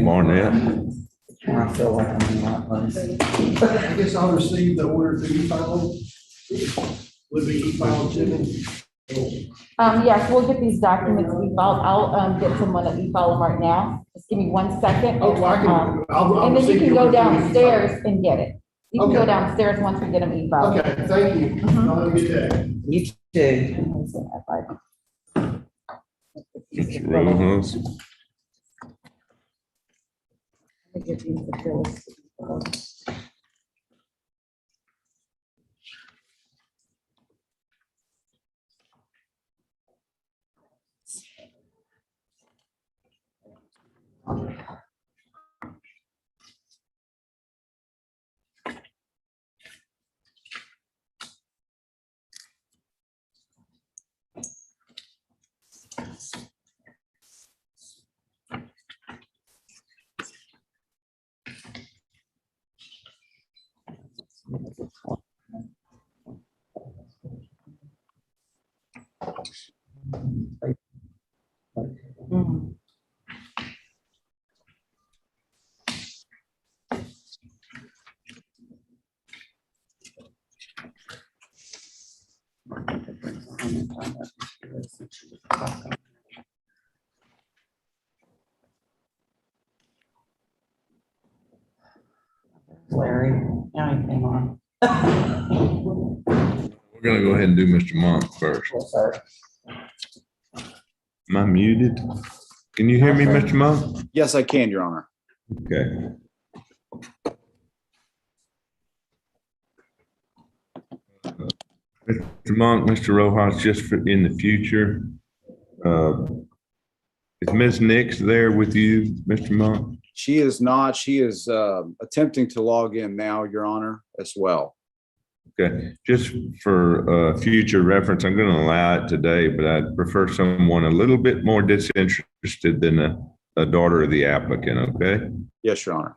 Barnett. I feel like I'm in the right place. I guess I'll receive the order through e-file. Would be e-file to me. Yes, we'll get these documents e-filed. I'll get someone to e-file them right now. Just give me 1 second. Oh, well, I can, I'll And then you receive can the go order through downstairs and get it. You can go Okay. downstairs once we get them e-filed. Okay, thank you. Have a good day. You too. Mr. Rojas. Let me get these bills. Mm. Larry, now he came on. We're gonna go ahead and do Mr. Monk first. Yes, sir. Am I muted? Can you hear me, Mr. Monk? Yes, I can, Your Honor. Okay. Mr. Monk, Mr. Rojas, just for in the future, is Ms. Nix there with you, Mr. Monk? She is not. She is attempting to log in now, Your Honor, as well. Okay, just for future reference, I'm going to allow it today, but I'd prefer someone a little bit more disinterested than a daughter of the applicant, okay? Yes, Your Honor.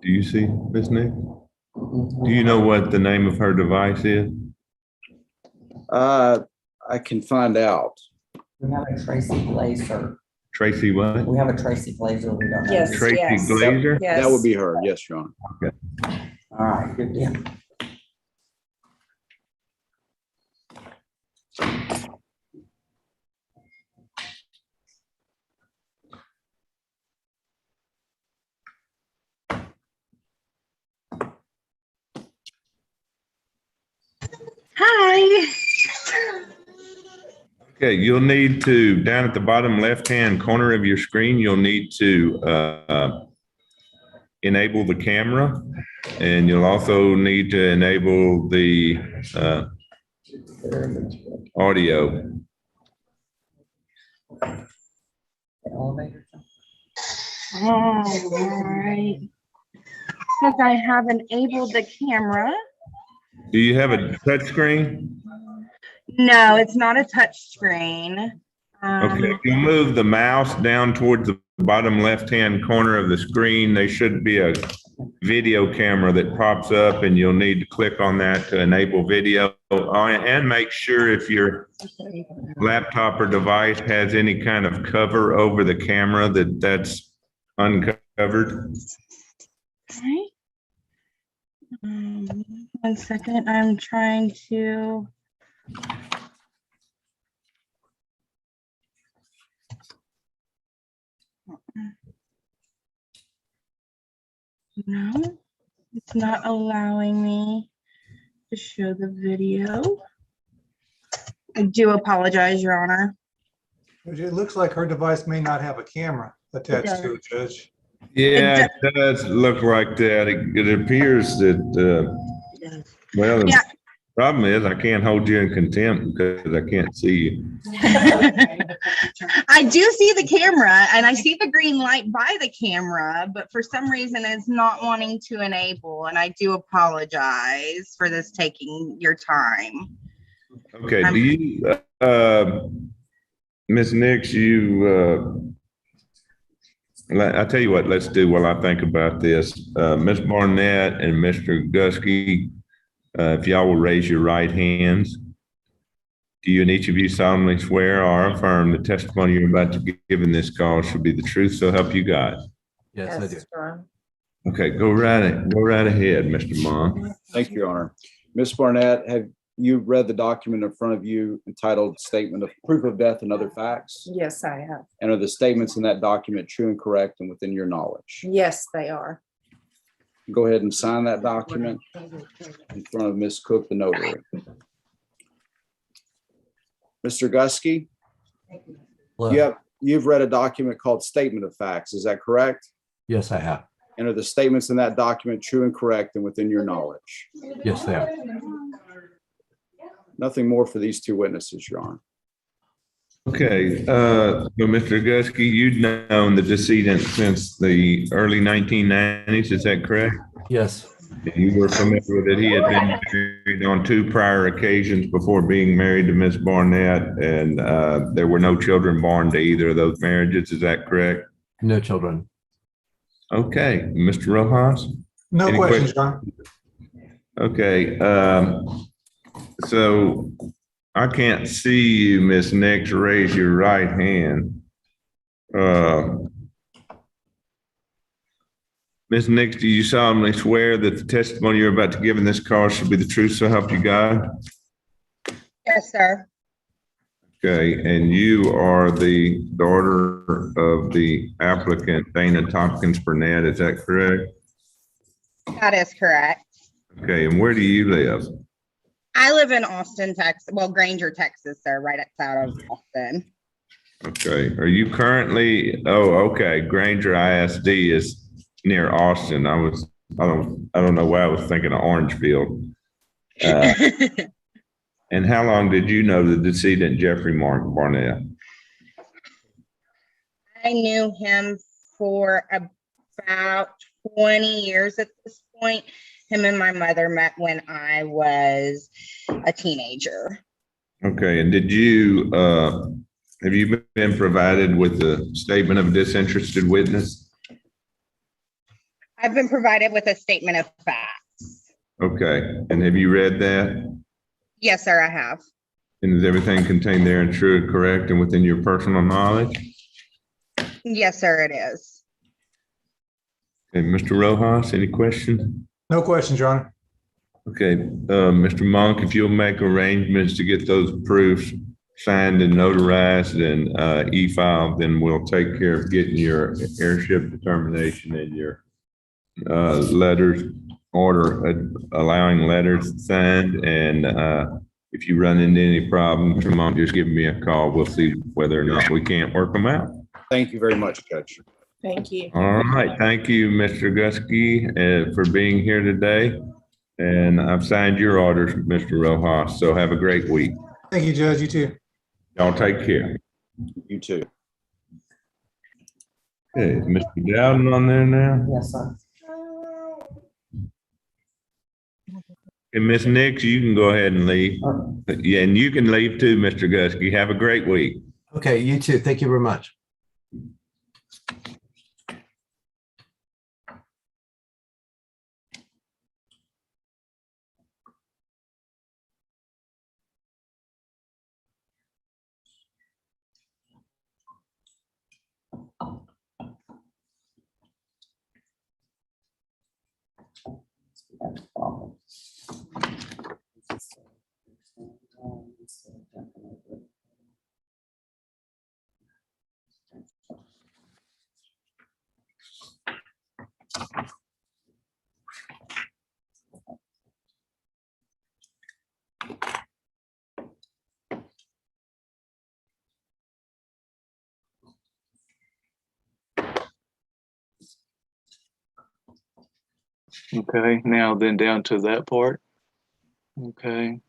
Do you see Ms. Nix? Do you know what the name of her device is? I can find out. We have a Tracy Glazer. Tracy what? We have a Tracy Glazer. We don't know. Yes. Tracy Glazer? Yes. That would be her. Yes, Your Honor. All right, good deal. Hi. Okay, you'll need to, down at the bottom left-hand corner of your screen, you'll need to enable the camera, and you'll also need to enable the audio. Elevator. All right. Since I have enabled the camera. Do you have a touch screen? No, it's not a touch screen. Okay, if you move the mouse down towards the bottom left-hand corner of the screen, there should be a video camera that pops up, and you'll need to click on that to enable video. And make sure if your laptop or device has any kind of cover over the camera that's uncovered. Okay. 1 second, I'm trying to. No, it's not allowing me to show the video. I do apologize, Your Honor. It looks like her device may not have a camera attached to it, Judge. Yeah, it does look like that. It appears that, well, Yeah. the problem is I can't hold you in contempt because I can't see you. I do see the camera and I see the green light by the camera, but for some reason it's not wanting to enable, and I do apologize for this taking your time. Okay, do you, Ms. Nix, you I tell you what, let's do while I think about this. Ms. Barnett and Mr. Gusky, if y'all will raise your right hands. Do you and each of you solemnly swear or affirm the testimony you're about to give in this call should be the truth, so help you God? Yes, I do. Okay, go right ahead, Mr. Mon. Thank you, Your Honor. Ms. Barnett, have you read the document in front of you entitled Statement of Proof of Death and Other Facts? Yes, I have. And are the statements in that document true and correct and within your knowledge? Yes, they are. Go ahead and sign that document in front of Ms. Cook, the notary. Mr. Gusky, you've read a document called Statement of Facts, is that correct? Yes, I have. And are the statements in that document true and correct and within your knowledge? Yes, they are. Nothing more for these two witnesses, Your Honor. Okay, so Mr. Gusky, you've known the decedent since the early 1990s, is that correct? Yes, You were familiar with it. He had been married on 2 prior occasions before being married to Ms. Barnett, and there were no children born to either of those marriages, is that correct? no children. Okay, Mr. Rojas? No Any questions, John. Okay, so I can't see you, Ms. Nix, raise your right hand. Ms. Nix, do you solemnly swear that the testimony you're about to give in this call should be the truth, so help you God? Yes, sir. Okay, and you are the daughter of the applicant, Dana Tompkins Burnett, is that correct? That is correct. Okay, and where do you live? I live in Austin, Texas. Well, Granger, Texas, sir, right outside of Austin. Okay, are you currently, okay, Granger ISD is near Austin. I don't know why I was thinking of Orangefield. And how long did you know the decedent Jeffrey Mark Barnett? I knew him for about 20 years at this point. Him and my mother met when I was a teenager. Okay, and did you, have you been provided with the statement of a disinterested witness? I've been provided with a statement of facts. Okay, and have you read that? Yes, sir, I have. And is everything contained there and true and correct and within your personal knowledge? Yes, sir, it is. And Mr. Rojas, any questions? No questions, Your Honor. Okay, Mr. Monk, if you'll make arrangements to get those proofs signed and notarized and e-filed, then we'll take care of getting your heirship determination and your letters, allowing letters signed. And if you run into any problems, Mr. Monk, just give me a call. We'll see whether or not we can't work them out. Thank you very much, Judge. Thank you. All right, thank you, Mr. Gusky, for being here today. And I've signed your orders, Mr. Rojas, so have a great week. Thank you, Judge. You too. Y'all take care. You too. Okay, is Mr. Dowden on there now? Yes, sir. And Ms. Nix, you can go ahead and leave. Yeah, and you can leave too, Mr. Gusky. Have a great week. Okay, you too. Thank you very much. Okay, now then down to that part. Okay.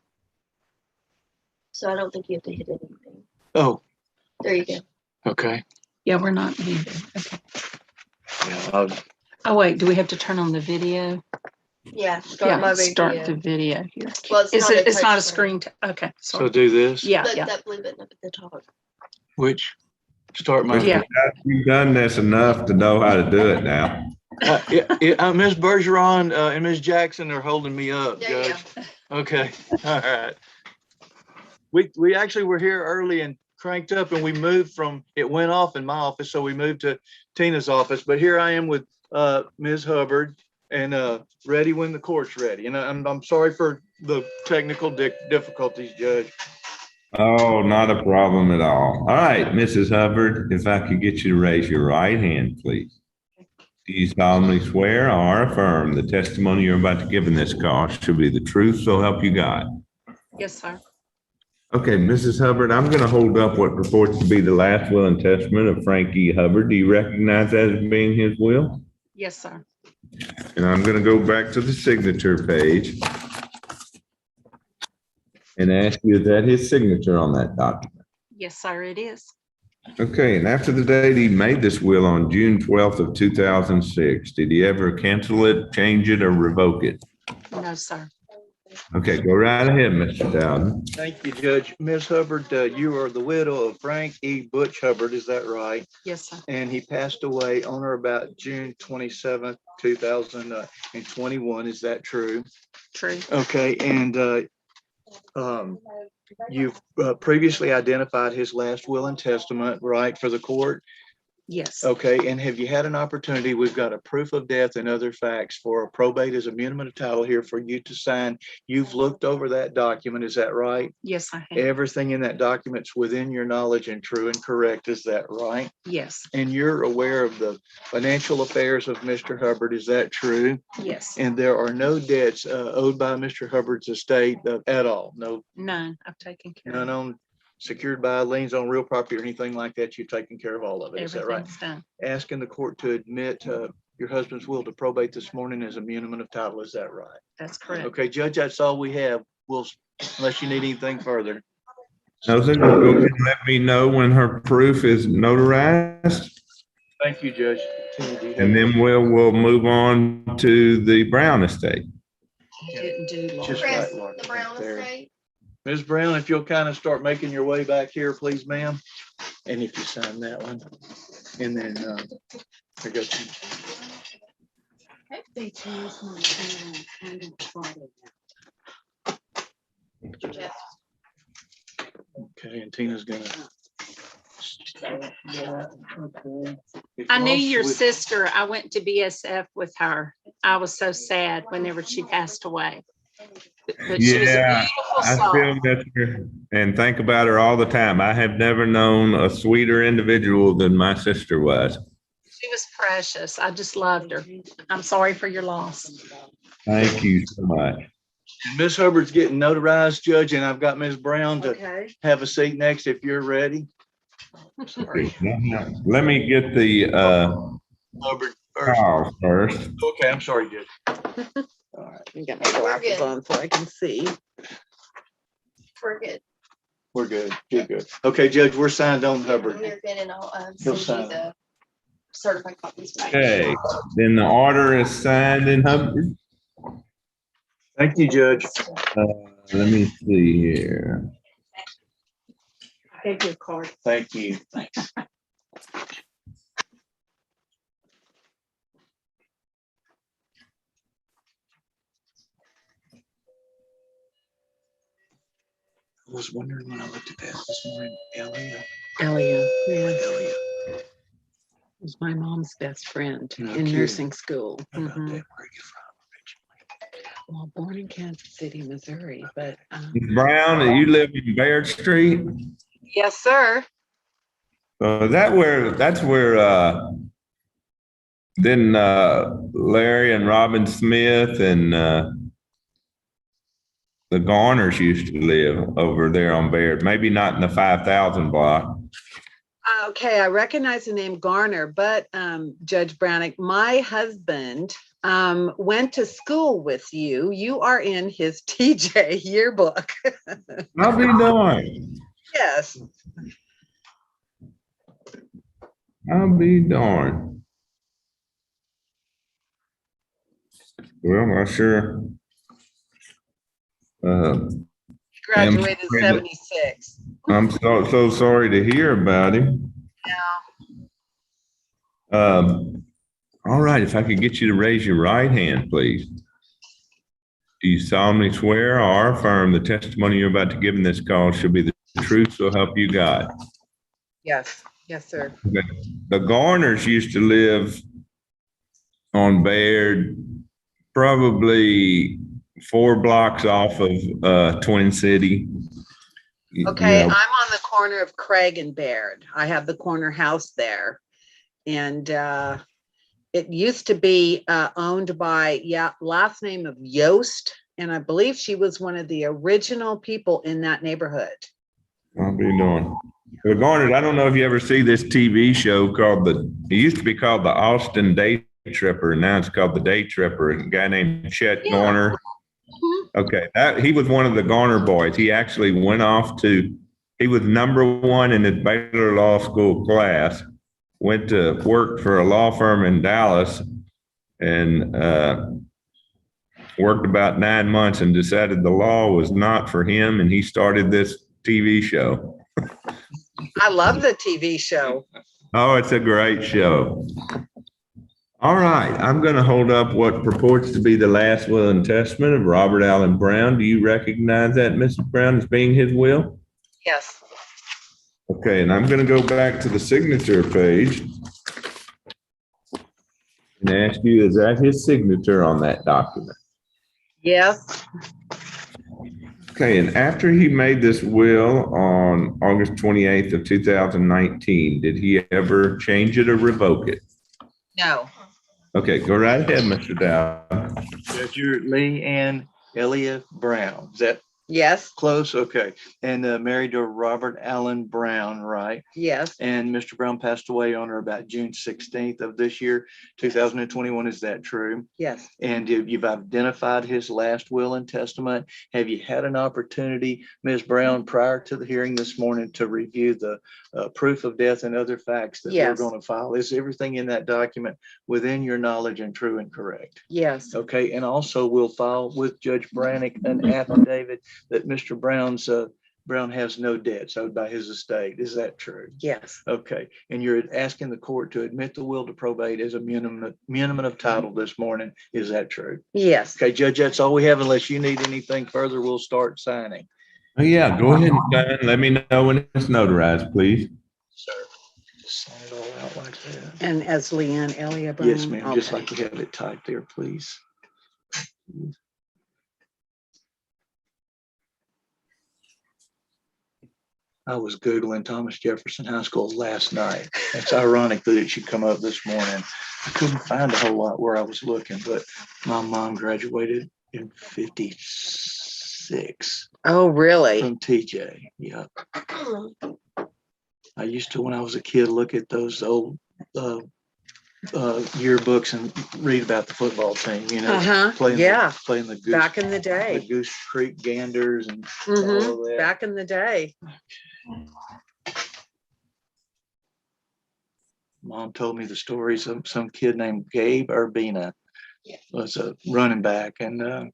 So I don't think you have to hit anything. Oh, There you go. okay. Yeah, we're not leaving. Okay. Yeah, Oh, wait, do we have to turn on the video? Yeah, start my Yeah, video. start the video here. Well, It's not a touch screen. Okay, so sorry. do this. Yeah, But yeah. that blue button up at the top. Which? start my. Yeah. You've done this enough to know how to do it now. Ms. Bergeron and Ms. Jackson are holding me up, There you Judge. Okay, all right. We actually were here early and cranked up, and we moved from, it went off in my office, so we moved to Tina's office. But here I am with Ms. Hubbard and ready when the court's ready. And I'm sorry for the technical difficulties, Judge. Oh, not a problem at all. All right, Mrs. Hubbard, if I could get you to raise your right hand, please. Do you solemnly swear or affirm the testimony you're about to give in this call should be the truth, so help you God? Yes, sir. Okay, Mrs. Hubbard, I'm going to hold up what purports to be the last will and testament of Frank E. Hubbard. Do you recognize that as being his will? Yes, sir. And I'm going to go back to the signature page and ask you, is that his signature on that document? Yes, sir, it is. Okay, and after the date he made this will on June 12th of 2006, did he ever cancel it, change it, or revoke it? No, sir. Okay, go right ahead, Mr. Dowden. Thank you, Judge. Ms. Hubbard, you are the widow of Frank E. Butch Hubbard, is that right? Yes, sir. And he passed away on or about June 27th, 2021. Is that true? True. Okay, and you've previously identified his last will and testament, right, for the court? Yes. Okay, and have you had an opportunity? We've got a proof of death and other facts for a probate as a muniment of title here for you to sign. You've looked over that document, is that right? Yes, I have. Everything in that document's within your knowledge and true and correct, is that right? Yes. And you're aware of the financial affairs of Mr. Hubbard, is that true? Yes. And there are no debts owed by Mr. Hubbard's estate at all? No, None. I've taken care none of. on secured by liens on real property or anything like that? You've taken care of all of it, is that right? Everything's done. Asking the court to admit your husband's will to probate this morning as a muniment of title, is that right? That's correct. Okay, Judge, that's all we have. We'll, unless you need anything further. No, sir, go ahead and let me know when her proof is notarized, Thank you, Judge. Tina, do you have- and then we'll move on to the Brown estate. Didn't do law. Just Chris, right, Laura, the Brown right there. estate. Ms. Brown, if you'll kind of start making your way back here, please, ma'am. And if you sign that one, and then there goes. Okay, and Tina's gonna. I knew your sister. I went to BSF with her. I was so sad whenever she passed away. But she was a Yeah, beautiful I soul. feel that and think about her all the time. I have never known a sweeter individual than my sister was. She was precious. I just loved her. I'm sorry for your loss. Thank you so much. Ms. Hubbard's getting notarized, Judge, and I've got Ms. Brown to Okay. have a seat next if you're ready. Sorry. Let me get the Hubbard first. file first. Okay, I'm sorry, Judge. All right. I'm getting my glasses on so I can see. We're good. We're good. You're good. Okay, Judge, we're signed on Hubbard. You're good, and I'll He'll send you sign. the certified copies back. Okay, then the order is signed in Hubbard. Thank you, Judge. Let me see here. Take your card. Thank you. Thanks. I was wondering when I looked at that this morning, Elliot. Elliot. Yeah. Was my mom's best friend No in kidding. nursing school. How about that? Where Mhm. are you from? Well, born in Kansas City, Missouri, but Ms. Brown, you live in Baird Street? yes, sir. So that's where then Larry and Robin Smith and the Garners used to live over there on Baird, maybe not in the 5,000 block. Okay, I recognize the name Garner, but Judge Brownick, my husband went to school with you. You are in his TJ yearbook. I'll be darned. Yes. I'll be darned. Well, I sure. Graduated I'm- 76. I'm so sorry to hear about him. All right, if I could get you to raise your right hand, please. Do you solemnly swear or affirm the testimony you're about to give in this call shall be the truth, so help you God? Yes, yes, sir. Okay. The Garners used to live on Baird, probably 4 blocks off of Twin City. Okay, You know, I'm on the corner of Craig and Baird. I have the corner house there. And it used to be owned by, last name of Yost. And I believe she was one of the original people in that neighborhood. I'll be doing. The Garners, I don't know if you ever see this TV show called it used to be called the Austin Day Tripper, and now it's called the Day Tripper. A guy named Chet Garner. Okay, he was one of the Garner boys. He actually went off he was #1 in his Baylor Law School class, went to work for a law firm in Dallas, and worked about 9 months and decided the law was not for him, and he started this TV show. I love the TV show. Oh, it's a great show. All right, I'm going to hold up what purports to be the last will and testament of Robert Allen Brown. Do you recognize that, Mrs. Brown, as being his will? Yes. Okay, and I'm going to go back to the signature page and ask you, is that his signature on that document? Yes. Okay, and after he made this will on August 28th of 2019, did he ever change it or revoke it? No. Okay, go right ahead, Mr. Dowd. Judge, you're Lee Ann Elia Brown. Is that Yes. close? Okay. And married to Robert Allen Brown, right? Yes. And Mr. Brown passed away on or about June 16th of this year, 2021. Is that true? Yes. And you've identified his last will and testament. Have you had an opportunity, Ms. Brown, prior to the hearing this morning to review the proof of death and other facts that Yes. we're going to file? Is everything in that document within your knowledge and true and correct? Yes. Okay. And also we'll file with Judge Brannick an affidavit that Mr. Brown has no debts owed by his estate. Is that true? Yes. Okay. And you're asking the court to admit the will to probate as a minimum of title this morning. Is that true? Yes. Okay, Judge, that's all we have. Unless you need anything further, we'll start signing. Oh, yeah, go ahead and sign. Let me know when it's notarized, please. Sir, just sign it all out like that. And as Leanne Elia Brown? Yes, ma'am. Just Okay. like we have it typed there, please. I was Googling Thomas Jefferson High School last night. It's ironic that it should come up this morning. I couldn't find a whole lot where I was looking, but my mom graduated in 56 Oh, really? from TJ. Yeah. I used to, when I was a kid, look at those old yearbooks and read about the football team, you know, playing the Goose, back in the day. the Goose Creek Ganders and Mhm. all of that. Back in the day. Mom told me the stories of some kid named Gabe Urbina was a running back and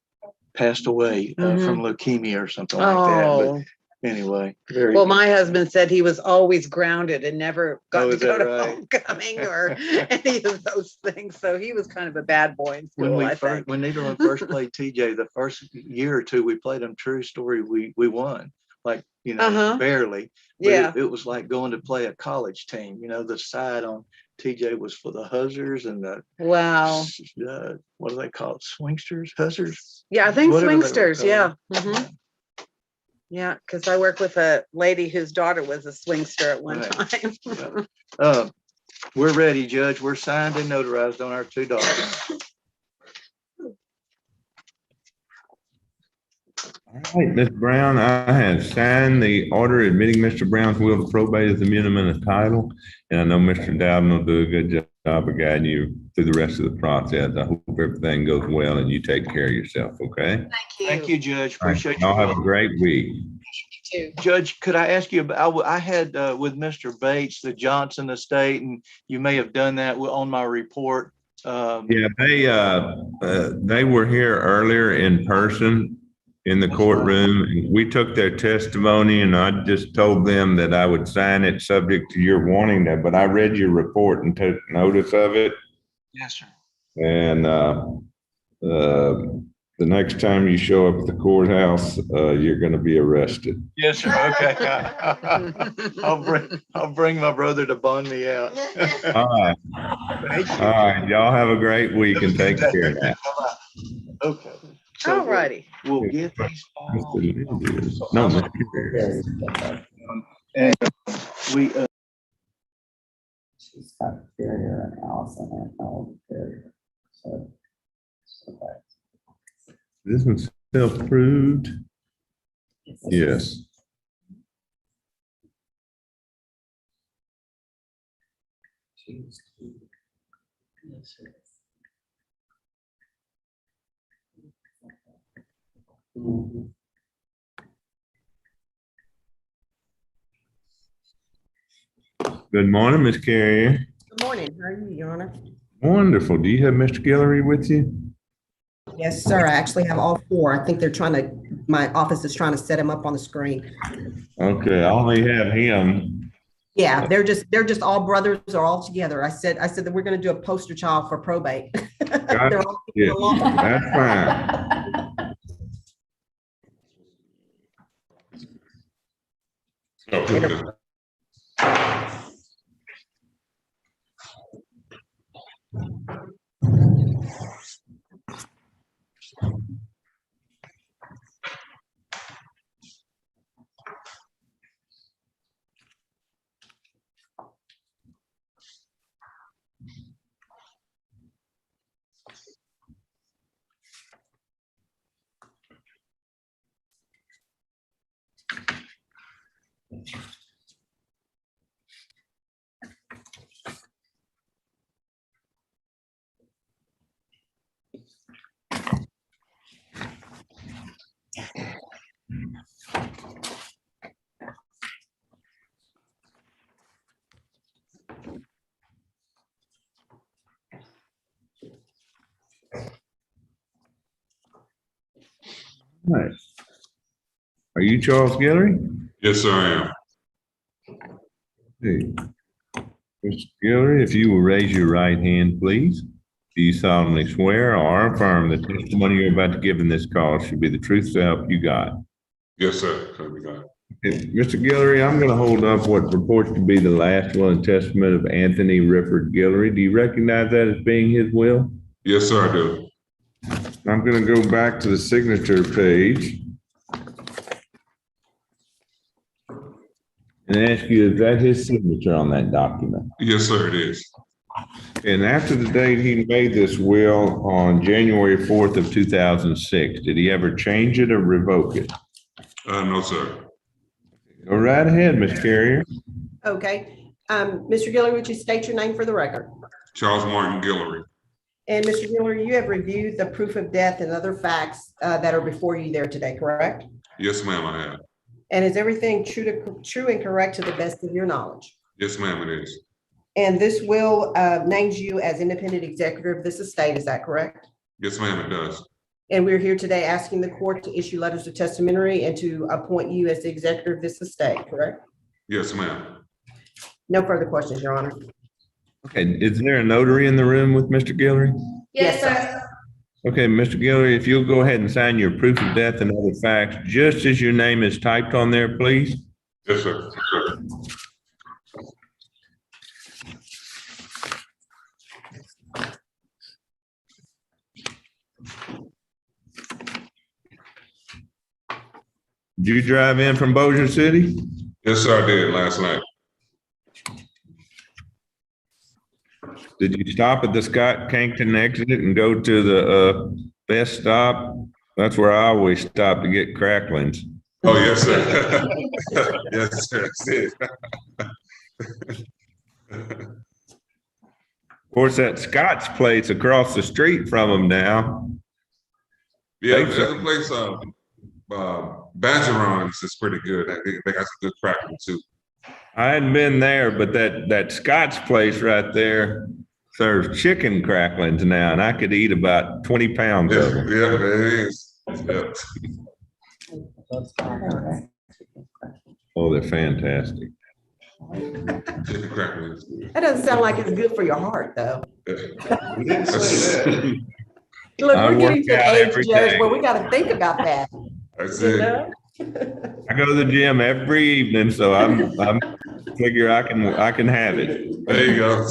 passed away from leukemia or something like that. Oh. But anyway, very Well, my husband said he was always grounded and never got Oh, to is go that to right? homecoming or any of those things. So he was kind of a bad boy in school, I think. when Nederland first played TJ, the first year or two we played him, true story, we won. Like, you know, barely. But Yeah. it was like going to play a college team. You know, the side on TJ was for the Huzzers and the Wow. what do they call it? Swingsters, Huzzers? Yeah, I think Whatever they were swingsters. Yeah. called. Mhm. Yeah, because I work with a lady whose daughter was a swingster at one time. We're ready, Judge. We're signed and notarized on our 2 documents. All right, Ms. Brown, I have signed the order admitting Mr. Brown's will to probate as the minimum of title. And I know Mr. Dowden will do a good job of guiding you through the rest of the process. I hope everything goes well and you take care of yourself, okay? Thank you, Judge. Appreciate you. Y'all have a great week. Judge, could I ask you about, I had with Mr. Bates, the Johnson estate, and you may have done that on my report. Yeah, they were here earlier in person. in the courtroom. We took their testimony and I just told them that I would sign it subject to your wanting that, but I read your report and took notice of it. Yes, sir. And the next time you show up at the courthouse, you're going to be arrested. Yes, sir. Okay. I'll bring my brother to bond me out. All right. Thank you. All right. Y'all have a great week and take care now. Okay. So All righty. we'll get these all. No, Mr. Carrier. And we, She's got Carrier and Allison and no Carrier. So that's- This one's self-approved. Yes. Mhm. Good morning, Ms. Carrier. Good morning. How are you, Your Honor? Wonderful. Do you have Mr. Guillory with you? Yes, sir. I actually have all four. I think they're trying to, my office is trying to set him up on the screen. Okay, I only have him. Yeah, they're just all brothers or all together. I said that we're going to do a poster child for probate. They're all Yeah, getting along. that's fine. Okay. Right. Are you Charles Guillory? Yes, sir, I am. Hey. Mr. Guillory, if you will raise your right hand, please. Do you solemnly swear or affirm the testimony you're about to give in this call should be the truth so help you God? Yes, sir. So we got it. Mr. Guillory, I'm going to hold up what purports to be the last will and testament of Anthony Rifford Guillory. Do you recognize that as being his will? Yes, sir, I do. I'm going to go back to the signature page and ask you, is that his signature on that document? Yes, sir, it is. And after the date he made this will on January 4th of 2006, did he ever change it or revoke it? No, sir. Go right ahead, Ms. Carrier. Okay. Mr. Guillory, would you state your name for the record? Charles Martin Guillory. And Mr. Guillory, you have reviewed the proof of death and other facts that are before you there today, correct? Yes, ma'am, I have. And is everything true and correct to the best of your knowledge? Yes, ma'am, it is. And this will names you as independent executor of this estate, is that correct? Yes, ma'am, it does. And we're here today asking the court to issue letters of testamentary and to appoint you as the executor of this estate, correct? Yes, ma'am. No further questions, Your Honor. Okay, is there a notary in the room with Mr. Guillory? Yes, sir. Okay, Mr. Guillory, if you'll go ahead and sign your proof of death and other facts, just as your name is typed on there, please. Yes, sir. Yes, sir. Did you drive in from Bossier City? Yes, sir, I did last night. Did you stop at the Scott Cankton exit and go to the best stop? That's where I always stop to get cracklings. Oh, yes, sir. Yes, sir. Of course, that Scott's place across the street from them now. Yeah, there's a place, Badgerons is pretty good. They got some good crackling too. I hadn't been there, but that Scott's place right there serves chicken cracklings now, and I could eat about 20 pounds of them. Yeah, it is. Yep. Oh, they're fantastic. Chicken cracker wings. That doesn't sound like it's good for your heart, though. We didn't say that. Look, I we're getting to work an out age, every Judge, day. where we gotta think about that. That's You it. know? I go to the gym every evening, so I'm figure I can have it. There you go.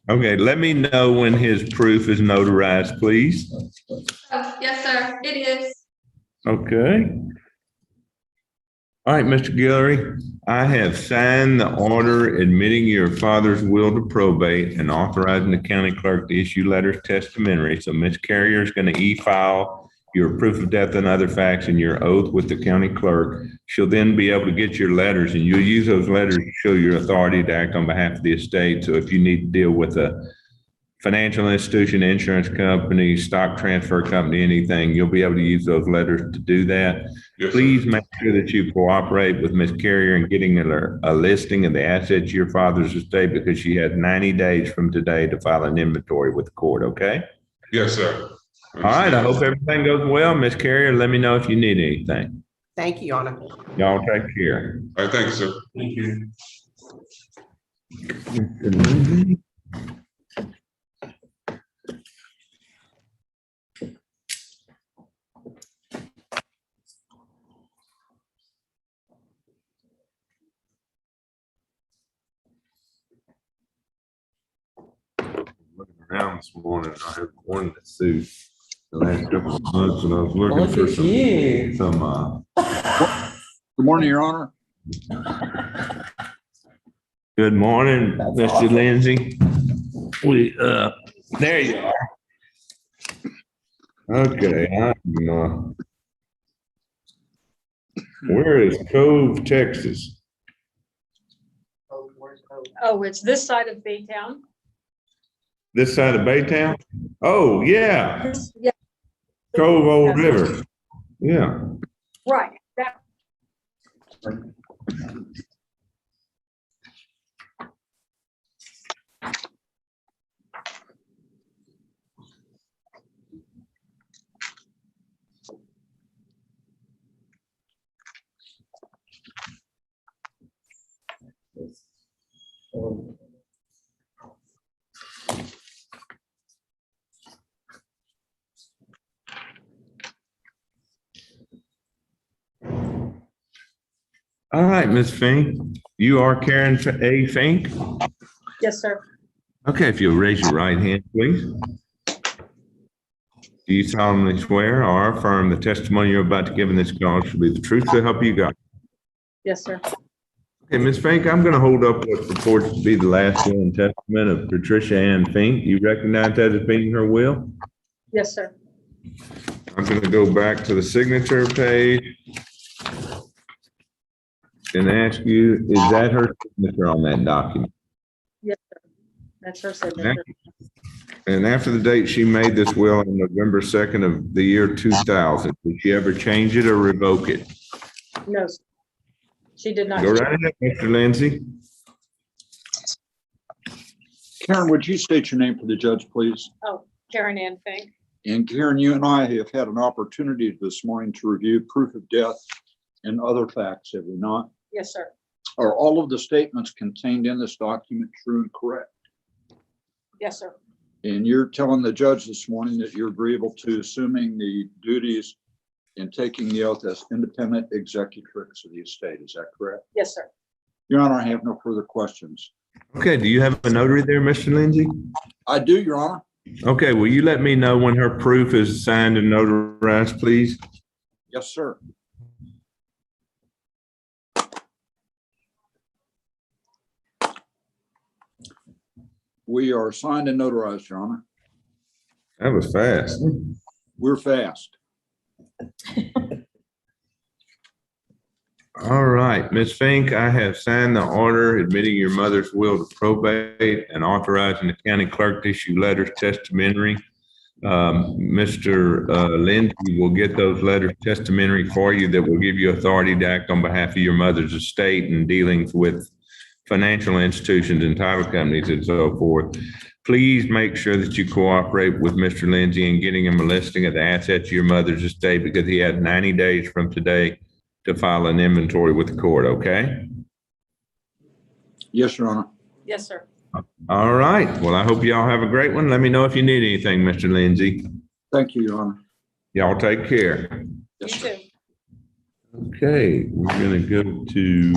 Okay, let me know when his proof is notarized, please. Oh, yes, sir, it is. Okay. All right, Mr. Guillory, I have signed the order admitting your father's will to probate and authorizing the county clerk to issue letters testamentary. So Ms. Carrier is going to e-file your proof of death and other facts and your oath with the county clerk. She'll then be able to get your letters, and you'll use those letters to show your authority to act on behalf of the estate. So if you need to deal with a financial institution, insurance company, stock transfer company, anything, you'll be able to use those letters to do that. Yes, sir. Please make sure that you cooperate with Ms. Carrier in getting a listing of the assets of your father's estate, because she has 90 days from today to file an inventory with the court, okay? Yes, sir. All right, I hope everything goes well. Ms. Carrier, let me know if you need anything. Thank you, Your Honor. Y'all take care. All right, thank you, sir. Thank you. Looking around this morning, I have wanted to suit the last couple of months, and I was looking Look for at you. some, Good morning, Your Honor. good morning, That's Mr. awesome. Lindsay. There you are. Okay, where is Cove, Texas? Oh, it's this side of Baytown? This side of Baytown? Oh, yeah, Yeah, Cove Old River. Yeah. right. That, All right, Ms. Fink, you are Karen A. Fink? yes, sir. Okay, if you'll raise your right hand, please. Do you solemnly swear or affirm the testimony you're about to give in this call shall be the truth to help you God? Yes, sir. Okay, Ms. Fink, I'm going to hold up what purports to be the last will and testament of Patricia Ann Fink. You recognize that as being her will? Yes, sir. I'm going to go back to the signature page and ask you, is that her signature on that document? Yes, sir. That's her signature. And after the date she made this will on November 2nd of the year 2000, did she ever change it or revoke it? No, sir. She did not. Go right ahead, Mr. Lindsay. Karen, would you state your name for the judge, please? Oh, Karen Ann Fink. And Karen, you and I have had an opportunity this morning to review proof of death and other facts, have we not? Yes, sir. Are all of the statements contained in this document true and correct? Yes, sir. And you're telling the judge this morning that you're agreeable to assuming the duties and taking the oath as independent executrix of the estate, is that correct? Yes, sir. Your Honor, I have no further questions. Okay, do you have a notary there, Mr. Lindsay? I do, Your Honor. Okay, will you let me know when her proof is signed and notarized, please? Yes, sir. We are signed and notarized, Your Honor. That was fast. We're fast. All right, Ms. Fink, I have signed the order admitting your mother's will to probate and authorizing the county clerk to issue letters testamentary. Mr. Lindsay will get those letters testamentary for you that will give you authority to act on behalf of your mother's estate and dealings with financial institutions and title companies and so forth. please make sure that you cooperate with Mr. Lindsay in getting him a listing of the assets of your mother's estate because he has 90 days from today to file an inventory with the court, okay? Yes, Your Honor. Yes, sir. All right. Well, I hope y'all have a great one. Let me know if you need anything, Mr. Lindsay. Thank you, Your Honor. Y'all take care. You too. Okay, we're gonna go to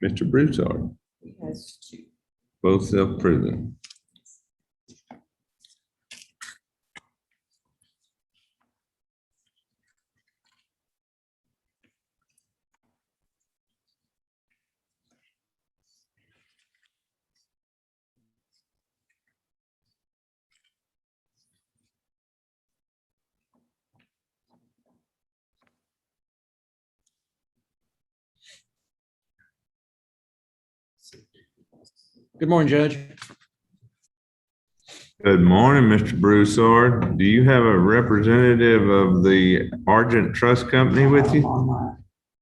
Mr. Broussard. He has two. Both self-proven. Good morning, Judge. Good morning, Mr. Broussard. Do you have a representative of the Argent Trust Company with you?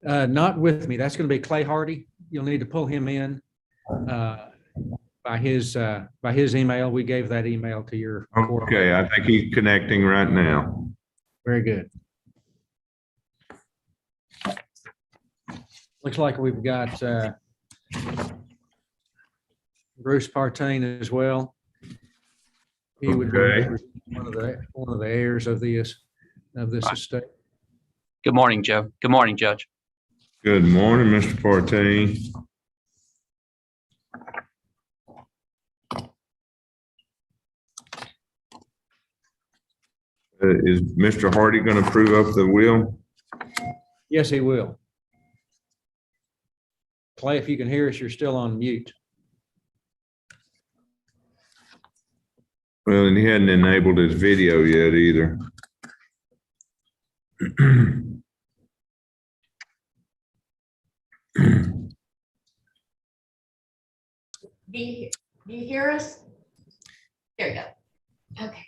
Not with me. That's going to be Clay Hardy. You'll need to pull him in by his email. We gave that email to your court. Okay, I think he's connecting right now. Very good. Looks like we've got Bruce Partain as well. He would be Okay. one of the heirs of this estate. Good morning, Joe. Good morning, Judge. Good morning, Mr. Partain. Is Mr. Hardy going to prove up the will? Yes, he will. Clay, if you can hear us, you're still on mute. Well, and he hadn't enabled his video yet either. Do you hear us? There you go. Okay.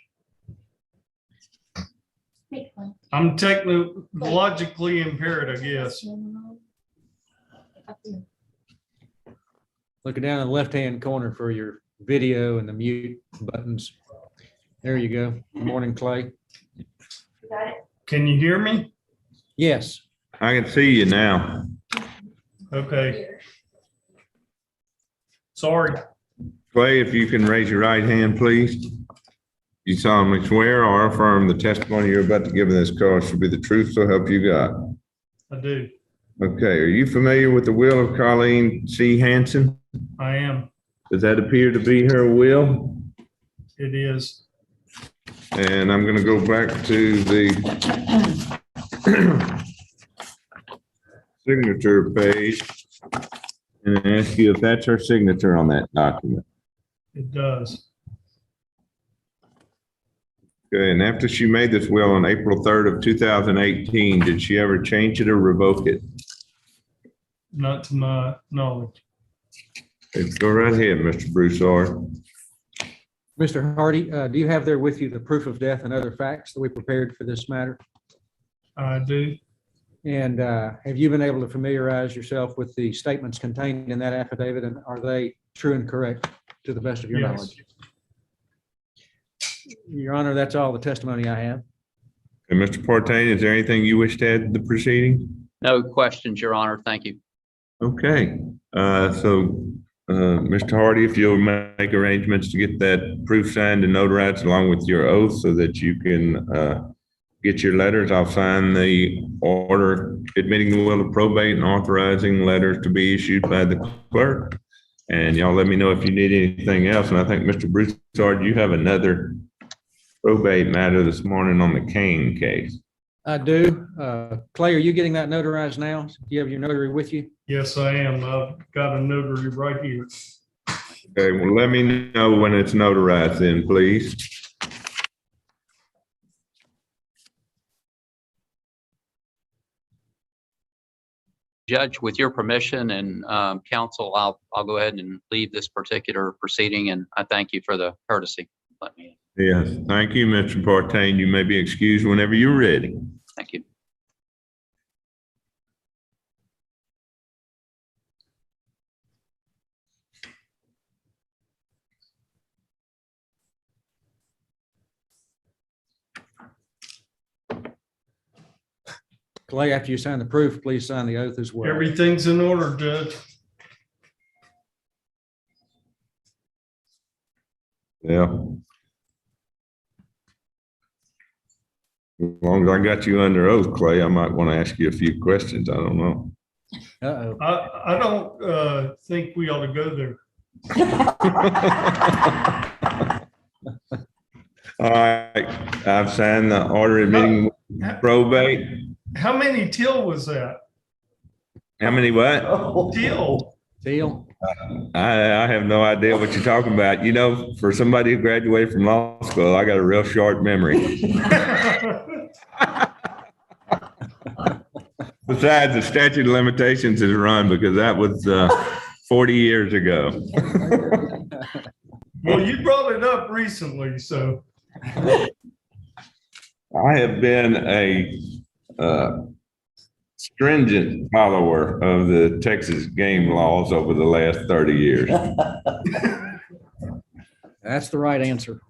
I'm technologically impaired, I guess. Looking down in the left-hand corner for your video and the mute buttons. There you go. Good morning, Clay. Can you hear me? Yes. I can see you now. Okay. Sorry. Clay, if you can raise your right hand, please. You solemnly swear or affirm the testimony you're about to give in this call should be the truth, so help you God. I do. Okay, are you familiar with the will of Colleen C. Hansen? I am. Does that appear to be her will? It is. And I'm gonna go back to the signature page and ask you if that's her signature on that document. It does. Okay, and after she made this will on April 3rd of 2018, did she ever change it or revoke it? Not to my knowledge. Okay, go right ahead, Mr. Broussard. Mr. Hardy, do you have there with you the proof of death and other facts that we prepared for this matter? I do. And have you been able to familiarize yourself with the statements contained in that affidavit, and are they true and correct to the best of your Yes. knowledge? Your Honor, that's all the testimony I have. And Mr. Partain, is there anything you wish to add to the proceeding? No questions, Your Honor. Thank you. Okay, Mr. Hardy, if you'll make arrangements to get that proof signed and notarized along with your oath so that you can get your letters, I'll sign the order admitting the will of probate and authorizing letters to be issued by the clerk. And y'all let me know if you need anything else. And I think, Mr. Broussard, you have another probate matter this morning on the Kane case. I do. Clay, are you getting that notarized now? Do you have your notary with you? Yes, I am. I've got a notary right here. Okay, well, let me know when it's notarized then, please. Judge, with your permission and counsel, I'll go ahead and leave this particular proceeding, and I thank you for the courtesy. Let me. Yes, thank you, Mr. Partain. You may be excused whenever you're ready. Thank you. Clay, after you sign the proof, please sign the oath as well. Everything's in order, Judge. Yeah. As long as I got you under oath, Clay, I might want to ask you a few questions. I don't know. Uh-oh. I don't think we ought to go there. All right, I've signed the order admitting probate. How many till was that? How many what? Till. Teal. I have no idea what you're talking about. You know, for somebody who graduated from law school, I got a real short memory. Besides, the statute of limitations is run because that was 40 years ago. Well, you brought it up recently, so. I have been a stringent follower of the Texas game laws over the last 30 years. That's the right answer.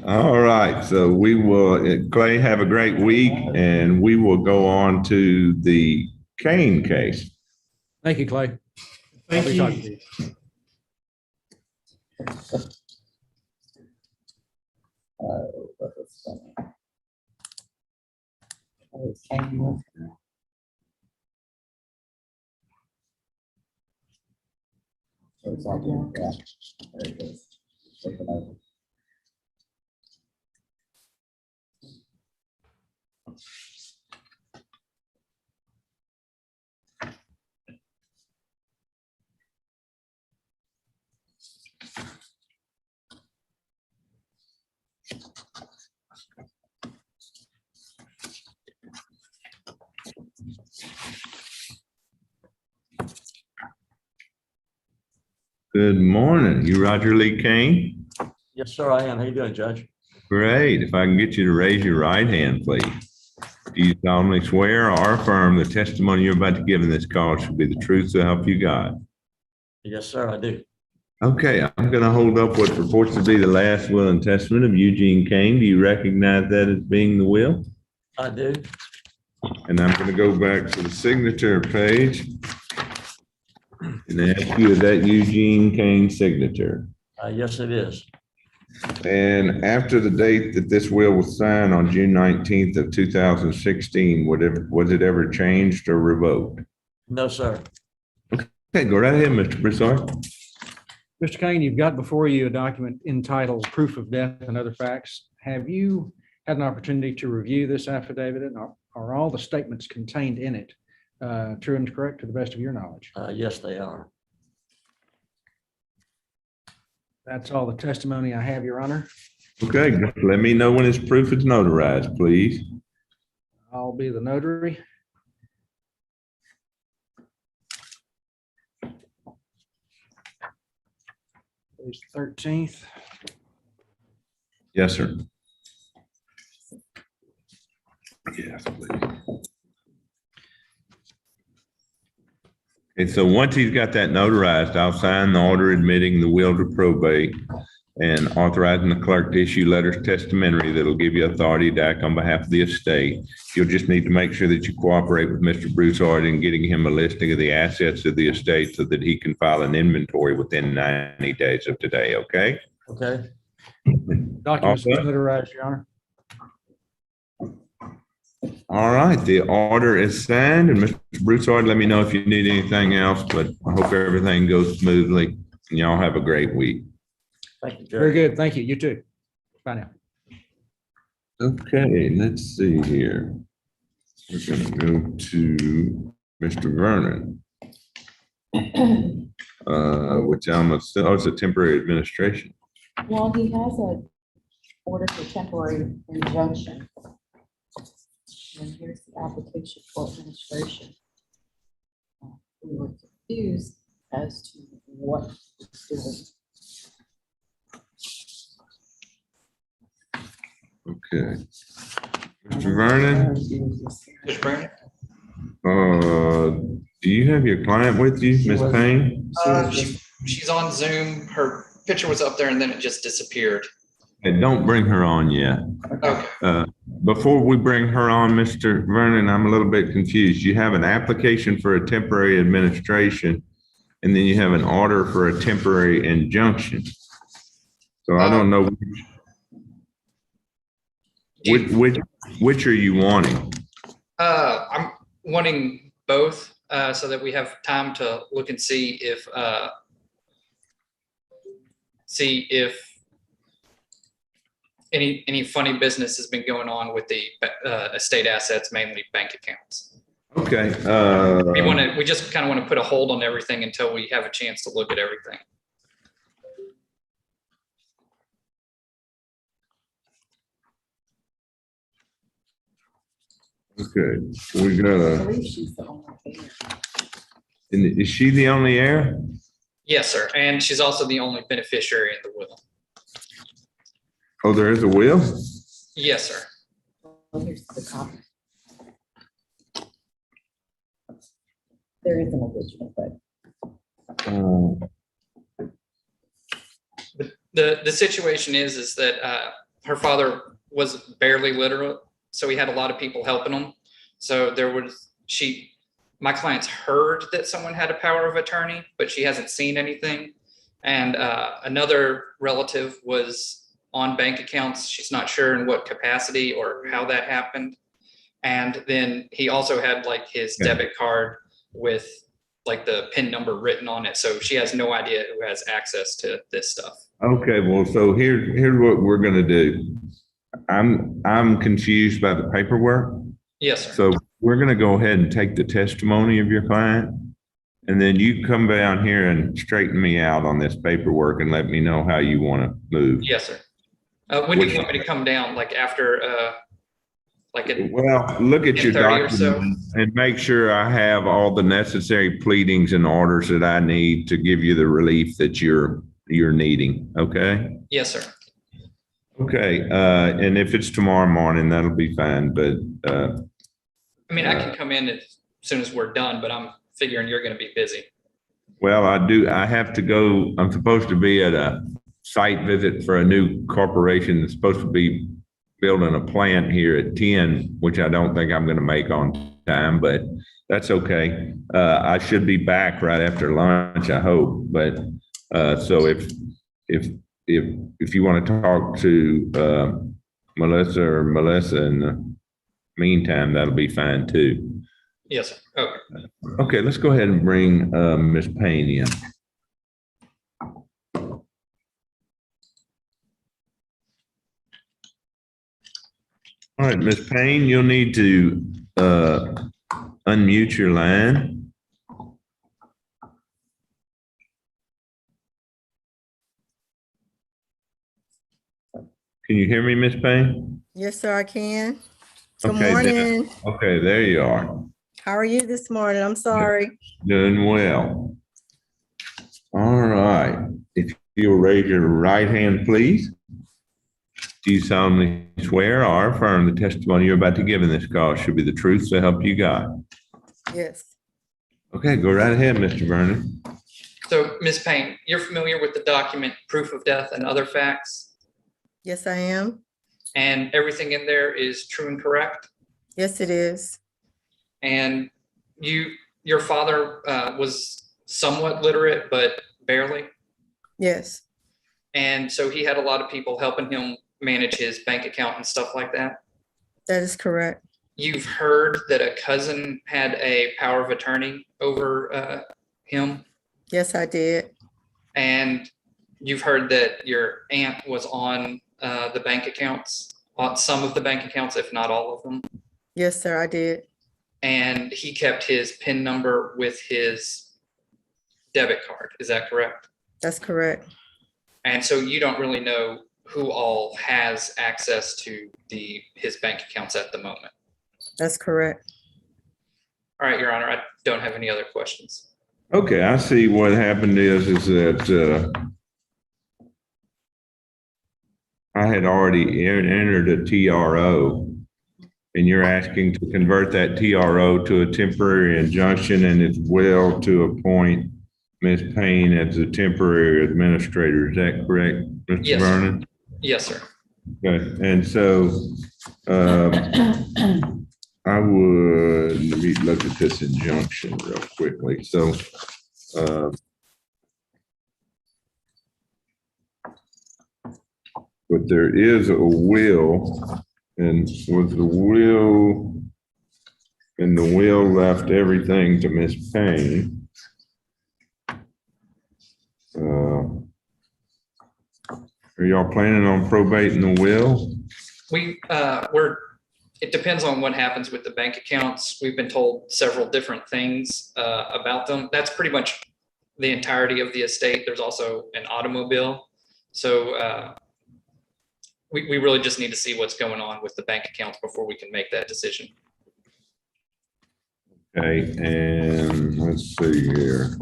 All right, so we will, Clay, have a great week, and we will go on to the Kane case. Thank you, Clay. Thank I'll be you. talking to you. That's funny. Oh, it's Kane with her. So it's all good. Yeah, there it is. Take it over. Good morning. You Roger Lee Kane? Yes, sir, I am. How you doing, Judge? Great. If I can get you to raise your right hand, please. Do you solemnly swear or affirm the testimony you're about to give in this call should be the truth so help you God? Yes, sir, I do. Okay, I'm going to hold up what purports to be the last will and testament of Eugene Kane. Do you recognize that as being the will? I do. And I'm going to go back to the signature page and ask you, is that Eugene Kane's signature? Yes, it is. And after the date that this will was signed on June 19th of 2016, was it ever changed or revoked? No, sir. Okay, go right ahead, Mr. Broussard. Mr. Kane, you've got before you a document entitled Proof of Death and Other Facts. Have you had an opportunity to review this affidavit, and are all the statements contained in it true and correct to the best of your knowledge? Yes, they are. That's all the testimony I have, Your Honor. Okay, just let me know when this proof is notarized, please. I'll be the notary. Page 13th. Yes, sir. Yes, please. Okay, so once he's got that notarized, I'll sign the order admitting the will to probate and authorizing the clerk to issue letters testamentary that'll give you authority to act on behalf of the estate. You'll just need to make sure that you cooperate with Mr. Broussard in getting him a listing of the assets of the estate so that he can file an inventory within 90 days of today, okay? Okay. Documents notarized, Your Honor. All right, the order is signed, and Mr. Broussard, let me know if you need anything else, but I hope everything goes smoothly, and y'all have a great week. Thank you, Judge. Very good. Thank you. You too. Bye now. Okay, let's see here. We're gonna go to Mr. Vernon. Which it's a temporary administration. Well, he has a order for temporary injunction. And here's the application for administration. We were confused as to what it's doing. Okay. Mr. Vernon? Mr. Vernon? Do you have your client with you, Ms. Payne? She's on Zoom. Her picture was up there and then it just disappeared. And don't bring her on yet. Before we bring her on, Mr. Vernon, I'm a little bit confused. You have an application for a temporary administration, and then you have an order for a temporary injunction. So I don't know which are you wanting? I'm wanting both, so that we have time to look and see if any funny business has been going on with the estate assets, mainly bank accounts. Okay. We just kind of want to put a hold on everything until we have a chance to look at everything. Okay, we got I believe she's the only heir. is she the only heir? Yes, sir. And she's also the only beneficiary in the will. Oh, there is a will? Yes, sir. Well, here's the copy. There is an original, but The situation is that her father was barely literate, so he had a lot of people helping him. So my client's heard that someone had a power of attorney, but she hasn't seen anything. And another relative was on bank accounts. She's not sure in what capacity or how that happened. And then he also had like his debit card with like the PIN number written on it. So she has no idea who has access to this stuff. Okay, well, so here's what we're gonna do. I'm confused by the paperwork. Yes, sir. So we're gonna go ahead and take the testimony of your client, and then you come down here and straighten me out on this paperwork and let me know how you want to move. Yes, sir. When do you want me to come down? Like after, Well, look at your 10:30 or so? document and make sure I have all the necessary pleadings and orders that I need to give you the relief that you're needing, okay? Yes, sir. Okay, and if it's tomorrow morning, that'll be fine, but I mean, I can come in as soon as we're done, but I'm figuring you're gonna be busy. well, I have to go, I'm supposed to be at a site visit for a new corporation that's supposed to be building a plant here at 10, which I don't think I'm gonna make on time, but that's okay. I should be back right after lunch, I hope, but so if you want to talk to Melissa in the meantime, that'll be fine too. Yes, sir. Okay. Okay, let's go ahead and bring Ms. Payne in. All right, Ms. Payne, you'll need to unmute your line. Can you hear me, Ms. Payne? Yes, sir, I can. Good Okay, morning. Okay, there you are. How are you this morning? I'm sorry. Doing well. All right. If you'll raise your right hand, please. Do you solemnly swear or affirm the testimony you're about to give in this call should be the truth, so help you God? Yes. Okay, go right ahead, Mr. Vernon. So, Ms. Payne, you're familiar with the document, proof of death and other facts? Yes, I am. And everything in there is true and correct? Yes, it is. And your father was somewhat literate, but barely? Yes. And so he had a lot of people helping him manage his bank account and stuff like that? That is correct. You've heard that a cousin had a power of attorney over him? Yes, I did. And you've heard that your aunt was on the bank accounts, on some of the bank accounts, if not all of them? Yes, sir, I did. And he kept his PIN number with his debit card, is that correct? That's correct. And so you don't really know who all has access to his bank accounts at the moment? That's correct. All right, Your Honor, I don't have any other questions. Okay, I see what happened is that I had already entered a TRO, and you're asking to convert that TRO to a temporary injunction and as well to appoint Ms. Payne as a temporary administrator. Is that correct, Mr. Yes, Vernon? Yes, sir. Okay, and so, I would, let me look at this injunction real quickly. So, but there is a will, and was the will, and the will left everything to Miss Payne. Are y'all planning on probating the will? It depends on what happens with the bank accounts. We've been told several different things about them. That's pretty much the entirety of the estate. There's also an automobile. So we really just need to see what's going on with the bank accounts before we can make that decision. Okay, and let's see here.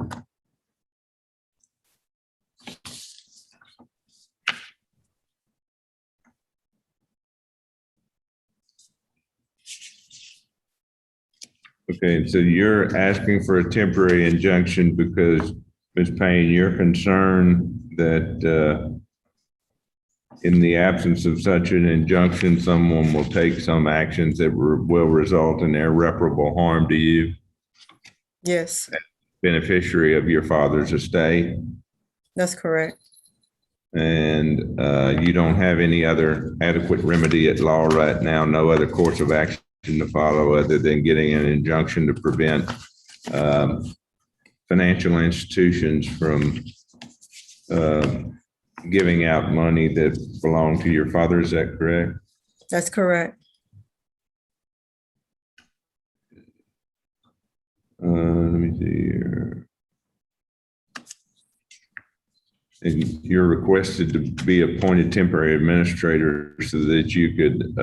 Okay, so you're asking for a temporary injunction because, Ms. Payne, you're concerned that in the absence of such an injunction, someone will take some actions that will result in irreparable harm to you, Yes, beneficiary of your father's estate, that's correct. and you don't have any other adequate remedy at law right now, no other course of action to follow other than getting an injunction to prevent financial institutions from giving out money that belonged to your father. Is that correct? That's correct. Let me see here. And you're requested to be appointed temporary administrator so that you could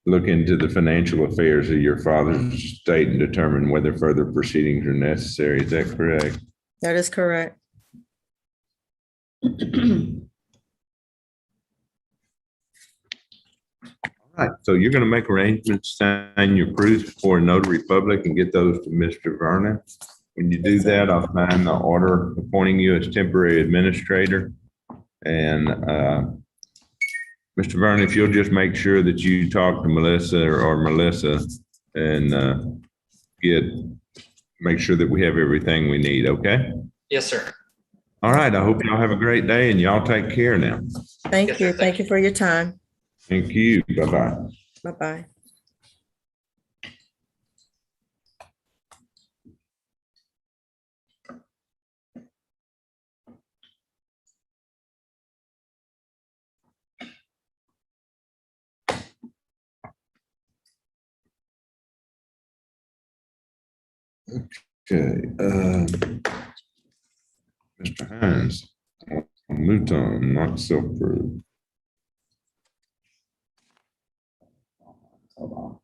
look into the financial affairs of your father's estate and determine whether further proceedings are necessary. Is that correct? That is correct. All right, so you're going to make arrangements, sign your proofs before a notary public and get those to Mr. Vernon. When you do that, I'll sign the order appointing you as temporary administrator. And Mr. Vernon, if you'll just make sure that you talk to Melissa or Melissa and make sure that we have everything we need, okay? Yes, sir. All right, I hope y'all have a great day and y'all take care now. Thank you. Thank you for your time. Thank you. Bye-bye. Bye-bye. Okay, Mr. Hines, Newton, not self-approved. Hold on.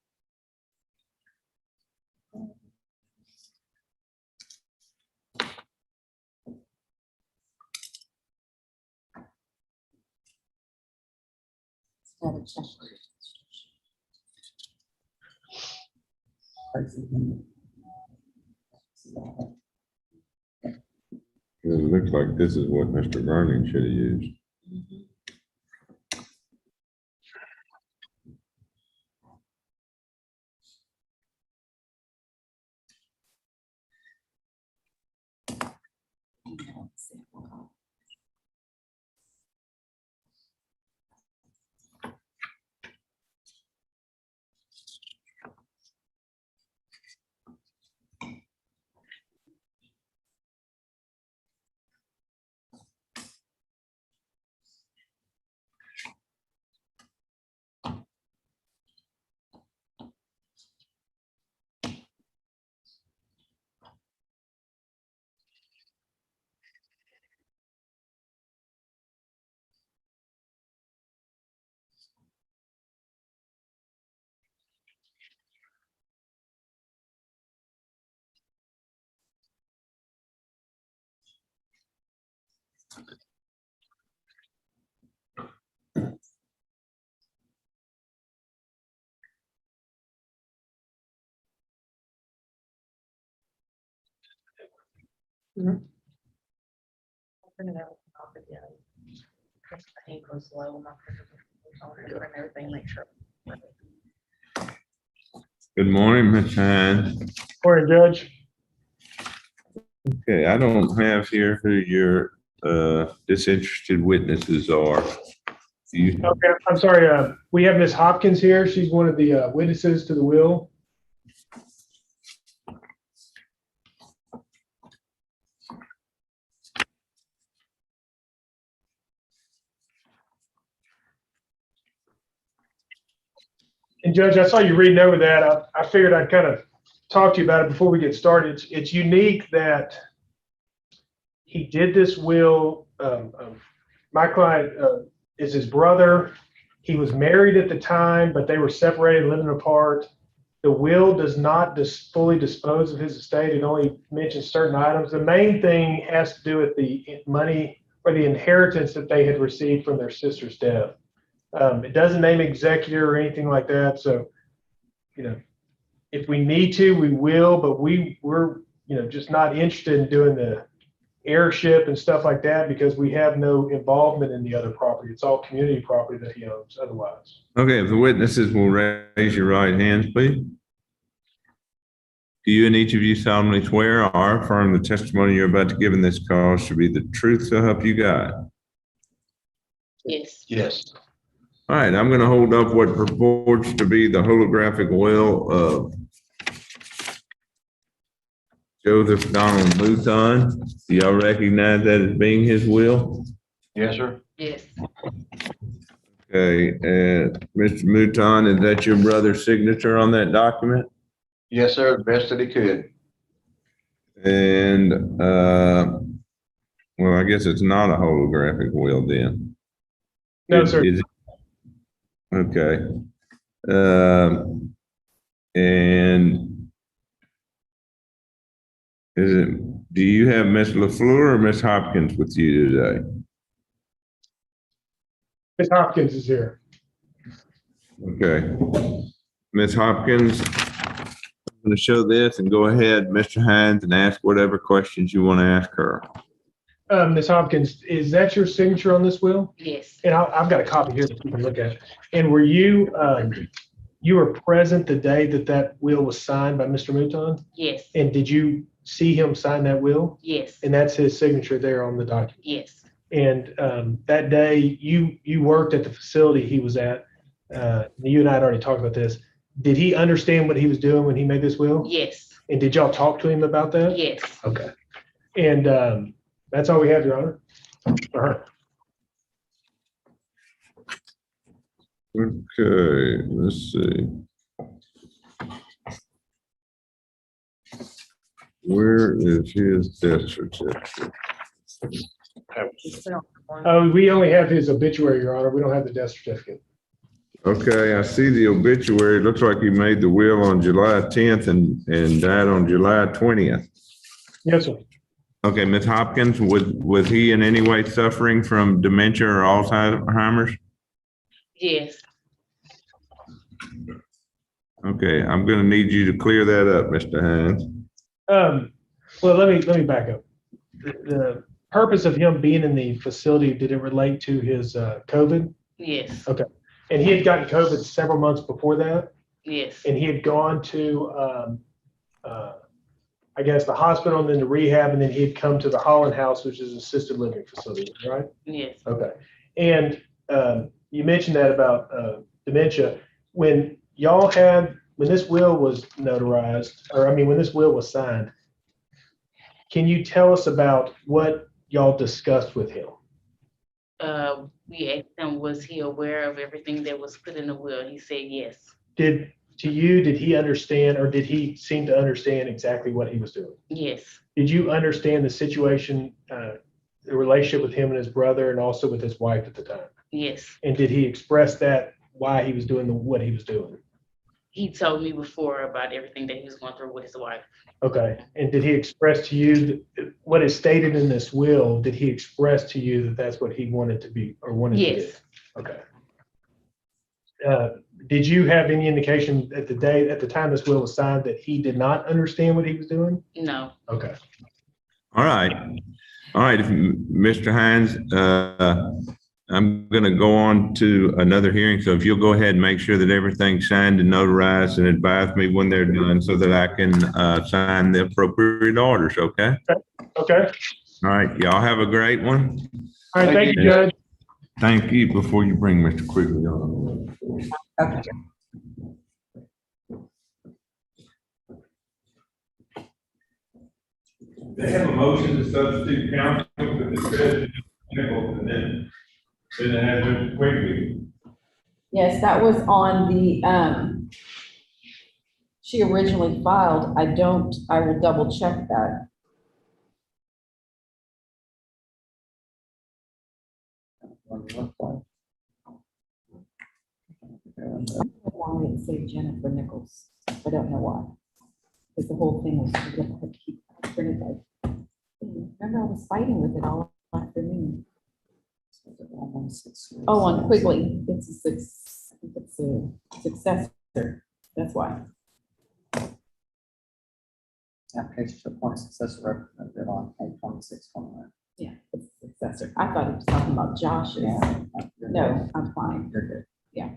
It looks like this is what Mr. Vernon should have used. Good morning, Ms. Hines. Morning, Judge. Okay, I don't have here who your disinterested witnesses are. You, Okay, I'm sorry. We have Ms. Hopkins here. She's one of the witnesses to the will. And Judge, I saw you reading over that. I figured I'd kind of talk to you about it before we get started. It's unique that he did this will. My client is his brother. He was married at the time, but they were separated, living apart. The will does not fully dispose of his estate. It only mentions certain items. The main thing has to do with the money or the inheritance that they had received from their sister's death. It doesn't name executor or anything like that. So, if we need to, we will, but we're just not interested in doing the heirship and stuff like that because we have no involvement in the other property. It's all community property that he owns otherwise. okay, if the witnesses will raise your right hands, please. Do you and each of you solemnly swear or affirm the testimony you're about to give in this cause should be the truth so help you God? Yes. Yes. All right, I'm going to hold up what purports to be the holographic will of Joseph Donald Mouton. Do y'all recognize that as being his will? Yes, sir. Yes. Okay, Mr. Mouton, is that your brother's signature on that document? Yes, sir. The best that he could. And, well, I guess it's not a holographic will then. No, sir. Okay. And do you have Miss LaFleur or Miss Hopkins with you today? Ms. Hopkins is here. Okay. Miss Hopkins, I'm going to show this and go ahead, Mr. Hines, and ask whatever questions you want to ask her. Ms. Hopkins, is that your signature on this will? Yes. And I've got a copy here that you can look at. And were you were present the day that will was signed by Mr. Mouton? Yes. And did you see him sign that will? Yes. And that's his signature there on the document? Yes. And that day you worked at the facility he was at. You and I had already talked about this. Did he understand what he was doing when he made this will? Yes. And did y'all talk to him about that? Yes. Okay. And that's all we have, Your Honor. Okay, let's see. Where is his death certificate? We only have his obituary, Your Honor. We don't have the death certificate. Okay, I see the obituary. It looks like he made the will on July 10th and died on July 20th. Yes, sir. Okay, Ms. Hopkins, was he in any way suffering from dementia or Alzheimer's? Yes. Okay, I'm going to need you to clear that up, Mr. Hines. Well, let me back up. The purpose of him being in the facility, did it relate to his COVID? Yes. Okay. And he had gotten COVID several months before that? Yes. And he had gone to, I guess, the hospital and then the rehab, and then he had come to the Holland House, which is an assisted living facility, right? Yes. Okay. And you mentioned that about dementia. When this will was notarized, or I mean, when this will was signed, can you tell us about what y'all discussed with him? We asked him, was he aware of everything that was put in the will? He said yes. Did he understand, or did he seem to understand exactly what he was doing? Yes. Did you understand the situation, the relationship with him and his brother, and also with his wife at the time? Yes. And did he express that, why he was doing what he was doing? He told me before about everything that he was going through with his wife. Okay. And did he express to you what is stated in this will? Did he express to you that that's what he wanted to be or wanted to do? Yes. Okay. Did you have any indication at the time this will was signed that he did not understand what he was doing? No. Okay. All right. All right, Mr. Hines, I'm going to go on to another hearing. So if you'll go ahead and make sure that everything's signed and notarized and advise me when they're done so that I can sign the appropriate orders, okay? Okay. All right, y'all have a great one. All right, thank you, Judge. Thank you. Before you bring Mr. Quigley on. Okay. They have a motion to substitute counsel for the Nichols and then they have Mr. Quigley. Yes, that was on the, she originally filed. I will double check that. I don't know why it said Jennifer Nichols. I don't know why. Because the whole thing was, remember I was fighting with it all afternoon. Oh, on Quigley, it's a successor, that's why. Application to appoint successor representative on 8/26/21. Yeah, it's a successor. I thought he was talking about Josh's. No, I'm fine. You're good. Yeah.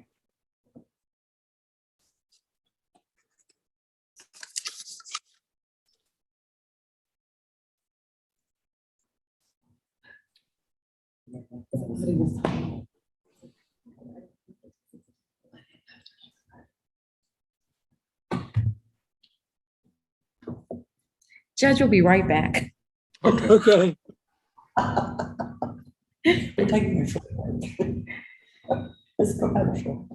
Judge will be right back. Okay. You're taking your short break. Let's go have a short.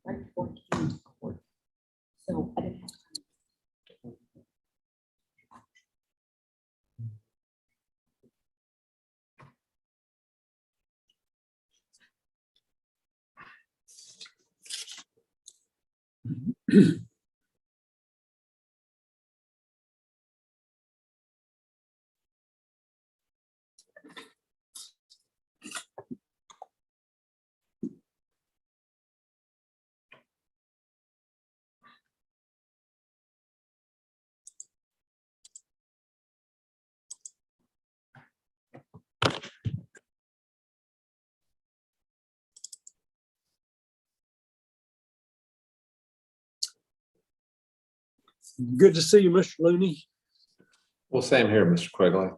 Right before it came to court. So I didn't have time. Good to see you, Mr. Looney. Well, same here, Mr. Quigley.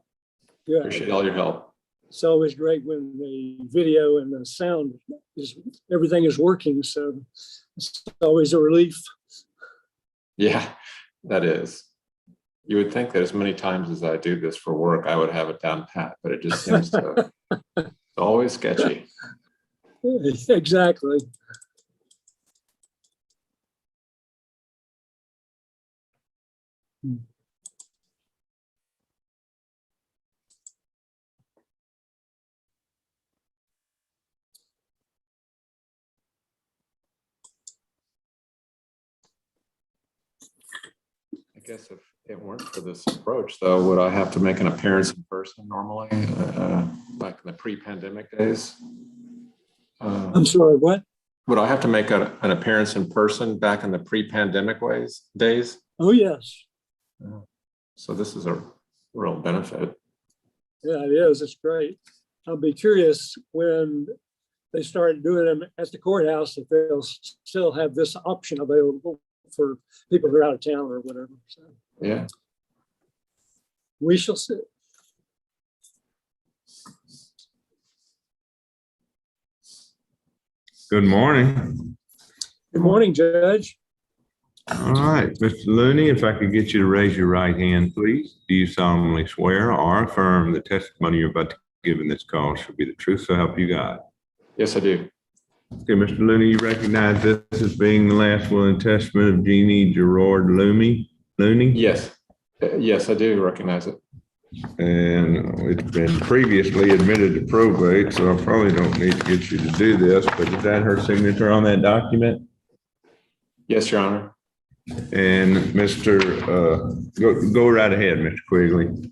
Good. Appreciate all your help. It's always great when the video and the sound is, everything is working. So it's always a relief. Yeah, that is. You would think that as many times as I do this for work, I would have it down pat, but it just seems to it's always sketchy. Exactly. I guess if it weren't for this approach, though, would I have to make an appearance in person normally, like in the pre-pandemic days? I'm sorry, what? Would I have to make an appearance in person back in the pre-pandemic days? Oh, yes. So this is a real benefit. Yeah, it is. It's great. I'll be curious when they start doing them at the courthouse, if they'll still have this option available for people who are out of town or whatever. So yeah, we shall see. Good morning. Good morning, Judge. All right, Mr. Looney, if I could get you to raise your right hand, please. Do you solemnly swear or affirm the testimony you're about to give in this call shall be the truth, so help you God? Yes, I do. Okay, Mr. Looney, you recognize this as being the last will and testament of Jeannie Gerard Looney? Yes. Yes, I do recognize it. And it's been previously admitted to probate, so I probably don't need to get you to do this, but is that her signature on that document? Yes, Your Honor. And Mr. Go right ahead, Mr. Quigley.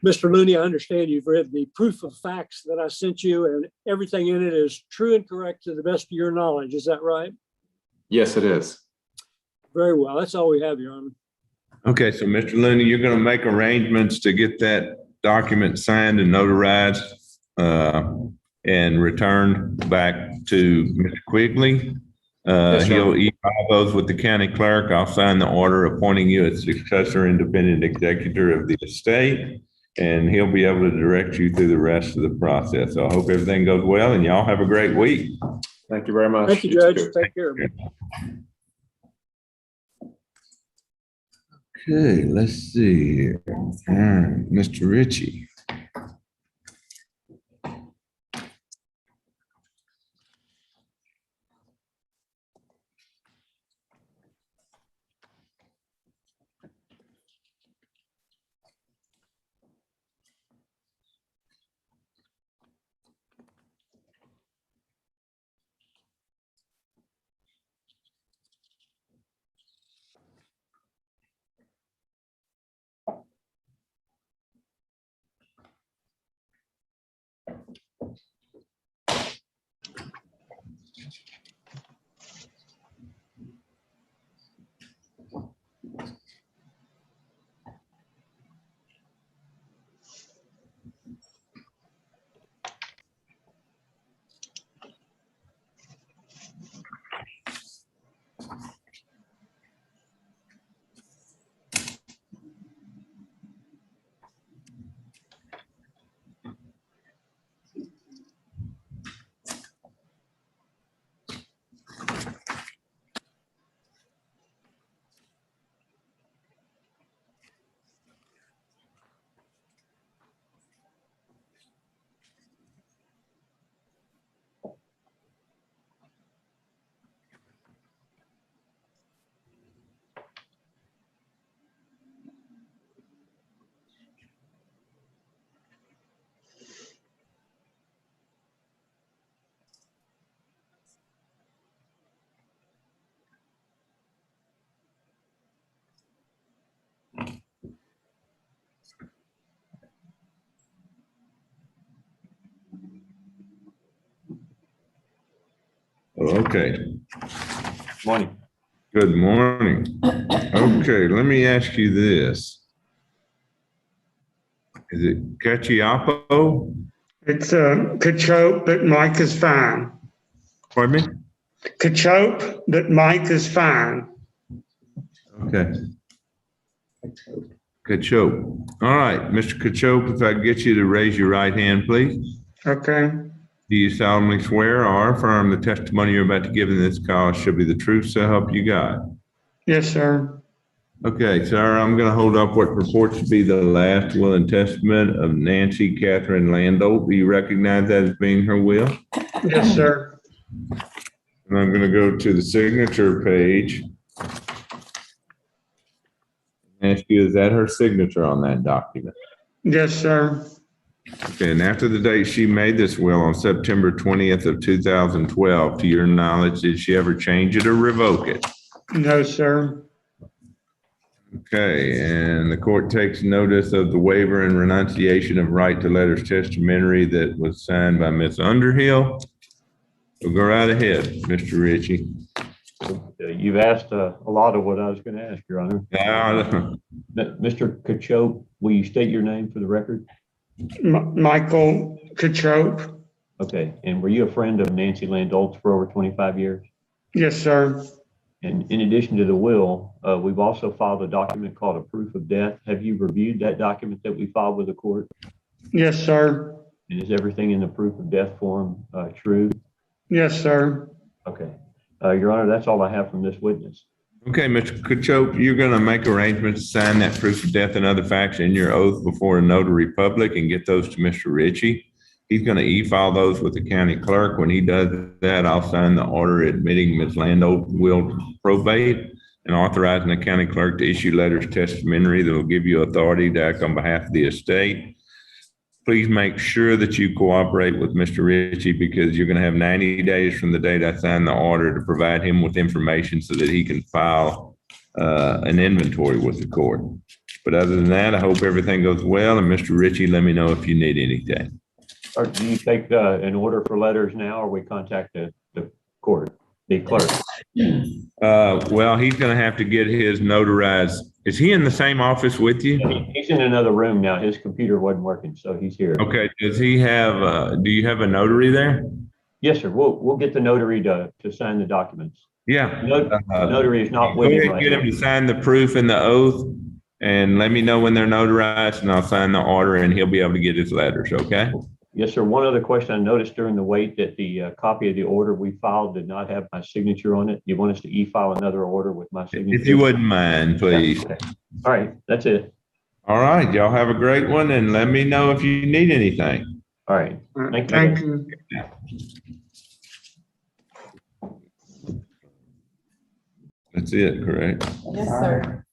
Mr. Looney, I understand you've read the proof of facts that I sent you, and everything in it is true and correct to the best of your knowledge. Is that right? Yes, it is. Very well. That's all we have, Your Honor. Okay, so Mr. Looney, you're going to make arrangements to get that document signed and notarized and returned back to Mr. Quigley. Yes, sir. He'll e-file those with the county clerk. I'll sign the order appointing you as successor independent executor of the estate, and he'll be able to direct you through the rest of the process. So I hope everything goes well, and y'all have a great week. Thank you very much. Thank you, Judge. Take care. Okay, let's see here. All right, Mr. Ritchie. Okay. Morning. Good morning. Okay, let me ask you this. Is it Cacioppo? It's Cachope, but Mike is fine. Pardon me? Cachope, but Mike is fine. Okay. Cachope. All right, Mr. Cachope, if I could get you to raise your right hand, please. Okay. Do you solemnly swear or affirm the testimony you're about to give in this call shall be the truth, so help you God? Yes, sir. Okay, sir, I'm going to hold up what purports to be the last will and testament of Nancy Catherine Landolt. Do you recognize that as being her will? Yes, sir. And I'm going to go to the signature page. Ask you, is that her signature on that document? Yes, sir. Okay, and after the date she made this will on September 20th of 2012, to your knowledge, did she ever change it or revoke it? No, sir. Okay, and the court takes notice of the waiver and renunciation of right to letters testamentary that was signed by Ms. Underhill. So go right ahead, Mr. Ritchie. You've asked a lot of what I was going to ask, Your Honor. Mr. Cachope, will you state your name for the record? Michael Cachope. Okay, and were you a friend of Nancy Landolt's for over 25 years? Yes, sir. And in addition to the will, we've also filed a document called a proof of death. Have you reviewed that document that we filed with the court? Yes, sir. And is everything in the proof of death form true? Yes, sir. Okay. Your Honor, that's all I have from this witness. Okay, Mr. Cachope, you're going to make arrangements to sign that proof of death and other facts in your oath before a notary public and get those to Mr. Ritchie. He's going to e-file those with the county clerk. When he does that, I'll sign the order admitting Ms. Landolt will probate and authorizing the county clerk to issue letters testamentary that will give you authority to act on behalf of the estate. Please make sure that you cooperate with Mr. Ritchie because you're going to have 90 days from the date I sign the order to provide him with information so that he can file an inventory with the court. But other than that, I hope everything goes well. And Mr. Ritchie, let me know if you need anything. Or do you take an order for letters now, or we contact the court, the clerk? Well, he's gonna have to get his notarized. Is he in the same office with you? He's in another room now. His computer wasn't working, so he's here. Okay, does he have, do you have a notary there? Yes, sir. We'll get the notary to sign the documents. Yeah. Notary is not Go with ahead him and right get now. him to sign the proof and the oath, and let me know when they're notarized, and I'll sign the order, and he'll be able to get his letters, okay? Yes, sir. One other question. I noticed during the wait that the copy of the order we filed did not have my signature on it. You want us to e-file another order with my signature? If you wouldn't mind, please. Okay. All right, that's it. All right, y'all have a great one, and let me know if you need anything. All right. Thank you. That's it, correct? Yes, sir.